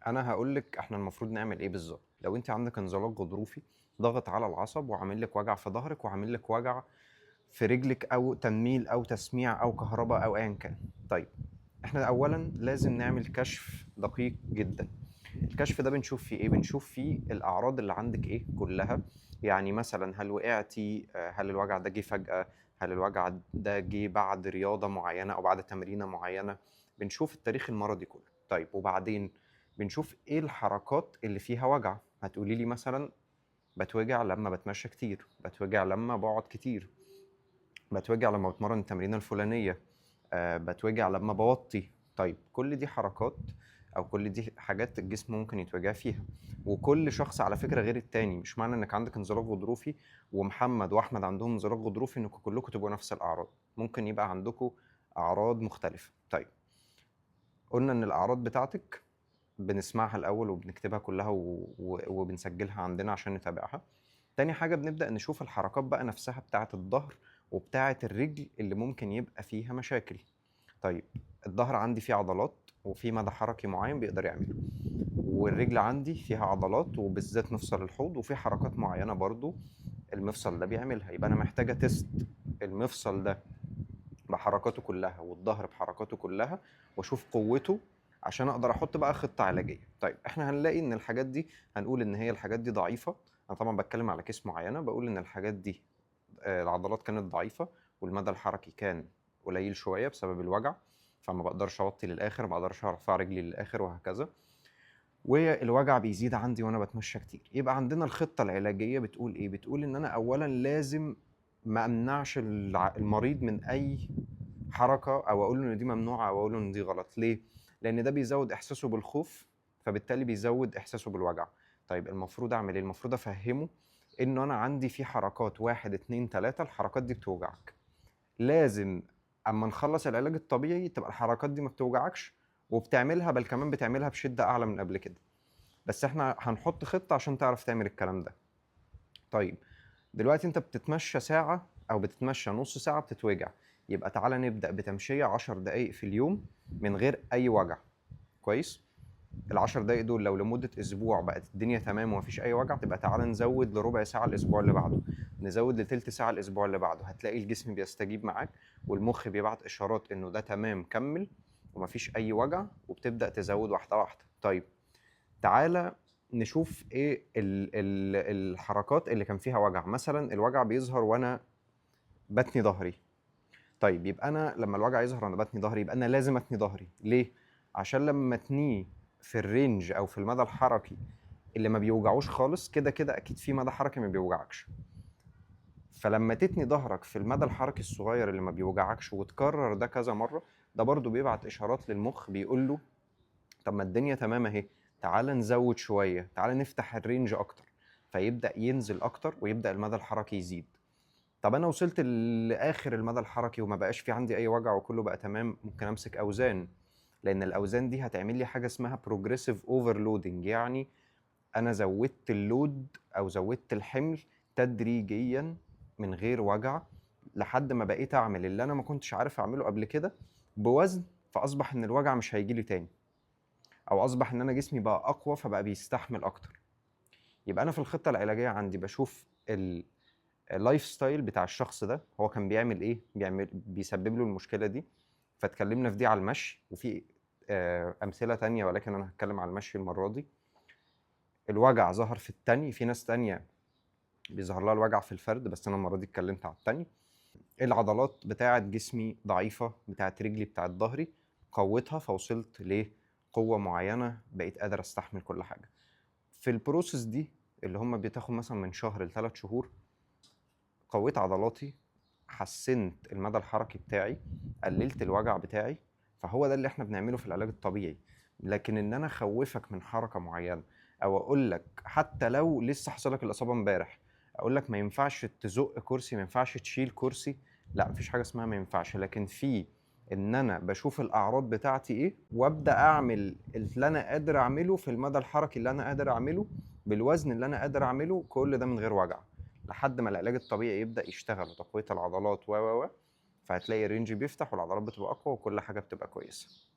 انا هقول لك احنا المفروض نعمل ايه بالظبط. لو انت عندك انزلاق غضروفي ضغط على العصب وعامل لك وجع في ظهرك وعامل لك وجع في رجلك او تنميل او تسميع او كهرباء او ايا كان، طيب احنا اولا لازم نعمل كشف دقيق جدا. الكشف ده بنشوف فيه ايه؟ بنشوف فيه الاعراض اللي عندك ايه كلها. يعني مثلا هل وقعتي، هل الوجع ده جه فجأة، هل الوجع ده جه بعد رياضة معينة او بعد تمرينة معينة. بنشوف التاريخ المرضي كله. طيب وبعدين بنشوف ايه الحركات اللي فيها وجع. هتقولي لي مثلا بتوجع لما بتمشى كتير، بتوجع لما بقعد كتير، بتوجع لما بتمرن التمرينة الفلانية، بتوجع لما بوطي. طيب كل دي حركات او كل دي حاجات الجسم ممكن يتوجع فيها. وكل شخص على فكره غير التاني. مش معنى انك عندك انزلاق غضروفي ومحمد واحمد عندهم انزلاق غضروفي انكم كلكم تبقوا نفس الاعراض. ممكن يبقى عندكم اعراض مختلفه. طيب قلنا ان الاعراض بتاعتك بنسمعها الاول وبنكتبها كلها وبنسجلها عندنا عشان نتابعها. تاني حاجه بنبدا نشوف الحركات بقى نفسها بتاعه الظهر وبتاعه الرجل اللي ممكن يبقى فيها مشاكل. طيب الظهر عندي فيه عضلات وفي مدى حركي معين بيقدر يعمله، والرجل عندي فيها عضلات وبالذات مفصل الحوض وفي حركات معينة برضو المفصل ده بيعملها. يبقى أنا محتاجة تيست المفصل ده بحركاته كلها والظهر بحركاته كلها واشوف قوته عشان اقدر احط بقى خطة علاجية. طيب احنا هنلاقي ان الحاجات دي، هنقول ان هي الحاجات دي ضعيفة. انا طبعا بتكلم على كيس معينة، بقول ان الحاجات دي العضلات كانت ضعيفة والمدى الحركي كان قليل شوية بسبب الوجع، فما بقدرش اوطي للاخر، ما بقدرش ارفع رجلي للاخر وهكذا. والوجع بيزيد عندي وانا بتمشى كتير. يبقى عندنا الخطة العلاجية بتقول ايه؟ بتقول ان انا اولا لازم ما امنعش المريض من اي حركة او اقول له ان دي ممنوعة او اقول له ان دي غلط. ليه؟ لان ده بيزود احساسه بالخوف، فبالتالي بيزود احساسه بالوجع. طيب المفروض اعمل ايه؟ المفروض افهمه انه انا عندي في حركات واحد اتنين تلاتة الحركات دي بتوجعك. لازم اما نخلص العلاج الطبيعي تبقى الحركات دي ما بتوجعكش وبتعملها، بل كمان بتعملها بشدة اعلى من قبل كده. بس احنا هنحط خطة عشان تعرف تعمل الكلام ده. طيب دلوقتي انت بتتمشى ساعة او بتتمشى نص ساعة بتتوجع، يبقى تعالى نبدأ بتمشية 10 دقايق في اليوم من غير اي وجع. كويس. العشر دقايق دول لو لمدة أسبوع بقت الدنيا تمام ومفيش أي وجع، تبقى تعالى نزود لربع ساعة الأسبوع اللي بعده، نزود لتلت ساعة الأسبوع اللي بعده. هتلاقي الجسم بيستجيب معاك والمخ بيبعت إشارات إنه ده تمام كمل ومفيش أي وجع، وبتبدأ تزود واحدة واحدة. طيب تعالى نشوف إيه الحركات اللي كان فيها وجع. مثلا الوجع بيظهر وأنا بتني ظهري. طيب يبقى انا لما الوجع يظهر وانا بتني ظهري يبقى انا لازم اتني ظهري. ليه؟ عشان لما اتنيه في الرينج او في المدى الحركي اللي ما بيوجعوش خالص، كده كده اكيد في مدى حركي ما بيوجعكش. فلما تتني ظهرك في المدى الحركي الصغير اللي ما بيوجعكش وتكرر ده كذا مره، ده برضو بيبعت اشارات للمخ بيقول له طب ما الدنيا تمام اهي، تعال نزود شويه، تعال نفتح الرينج اكتر. فيبدا ينزل اكتر ويبدا المدى الحركي يزيد. طب انا وصلت لاخر المدى الحركي وما بقاش في عندي اي وجع وكله بقى تمام، ممكن امسك اوزان. لان الاوزان دي هتعمل لي حاجه اسمها بروجريسيف اوفرلودنج. يعني انا زودت اللود او زودت الحمل تدريجيا من غير وجع لحد ما بقيت اعمل اللي انا ما كنتش عارف اعمله قبل كده بوزن، فاصبح ان الوجع مش هيجي لي تاني، او اصبح ان انا جسمي بقى اقوى فبقى بيستحمل اكتر. يبقى انا في الخطه العلاجيه عندي بشوف اللايف ستايل بتاع الشخص ده، هو كان بيعمل ايه، بيسبب له المشكله دي. فاتكلمنا في دي على المشي، وفي امثله تانية ولكن انا هتكلم على المشي المره دي. الوجع ظهر في التاني، في ناس تانية بيظهر لها الوجع في الفرد، بس انا المره دي اتكلمت على التاني. العضلات بتاعه جسمي ضعيفه، بتاعه رجلي بتاعه ظهري قوتها فوصلت لقوه معينه بقيت قادر استحمل كل حاجه. في البروسيس دي اللي هم بتاخد مثلا من شهر ل3 شهور، قويت عضلاتي، حسنت المدى الحركي بتاعي، قللت الوجع بتاعي. فهو ده اللي احنا بنعمله في العلاج الطبيعي. لكن ان انا اخوفك من حركه معينه او اقول لك حتى لو لسه حصل لك الاصابه امبارح اقول لك ما ينفعش تزق كرسي، ما ينفعش تشيل كرسي، لا مفيش حاجه اسمها ما ينفعش. لكن في ان انا بشوف الاعراض بتاعتي ايه وابدا اعمل اللي انا قادر اعمله في المدى الحركي اللي انا قادر اعمله بالوزن اللي انا قادر اعمله، كل ده من غير وجع لحد ما العلاج الطبيعي يبدا يشتغل وتقويه العضلات فهتلاقي الرينج بيفتح والعضلات بتبقى اقوى وكل حاجه بتبقى كويسه.